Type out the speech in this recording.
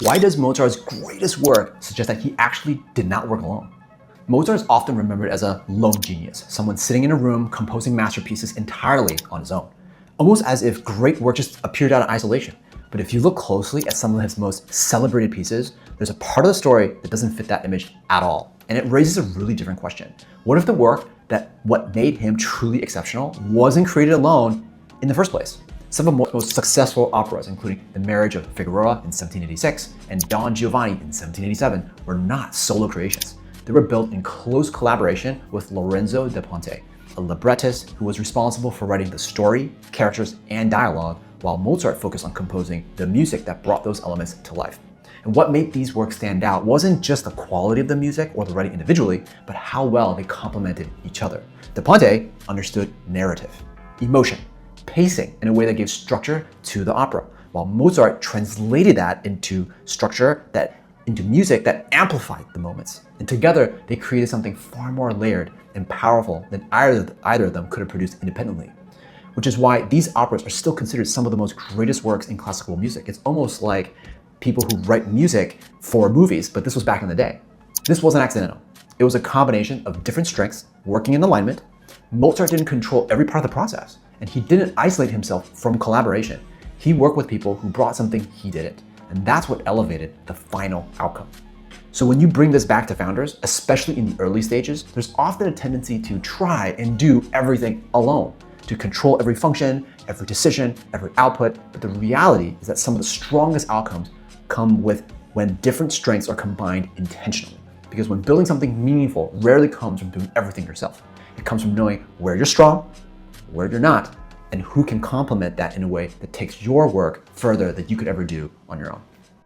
Why does Mozart's greatest work suggest that he actually did not work alone? Mozart is often remembered as a lone genius, someone sitting in a room composing masterpieces entirely on his own, almost as if great work just appeared out of isolation. But if you look closely at some of his most celebrated pieces, there's a part of the story that doesn't fit that image at all. And it raises a really different question. What if the work what made him truly exceptional wasn't created alone in the first place? Some of the most successful operas, including The Marriage of Figueroa in 1786 and Don Giovanni in 1787, were not solo creations. They were built in close collaboration with Lorenzo da Ponte, a librettist who was responsible for writing the story, characters, and dialogue, while Mozart focused on composing the music that brought those elements to life. And what made these works stand out wasn't just the quality of the music or the writing individually, but how well they complemented each other. Da Ponte understood narrative, emotion, pacing in a way that gave structure to the opera, while Mozart translated that into into music that amplified the moments. And together, they created something far more layered and powerful than either of them could have produced independently. Which is why these operas are still considered some of the most greatest works in classical music. It's almost like people who write music for movies, but this was back in the day. This wasn't accidental. It was a combination of different strengths working in alignment. Mozart didn't control every part of the process, and he didn't isolate himself from collaboration. He worked with people who brought something he didn't, and that's what elevated the final outcome. So when you bring this back to founders, especially in the early stages, there's often a tendency to try and do everything alone, to control every function, every decision, every output. But the reality is that some of the strongest outcomes come when different strengths are combined intentionally. Because when building something meaningful rarely comes from doing everything yourself. It comes from knowing where you're strong, where you're not, and who can complement that in a way that takes your work further than you could ever do on your own.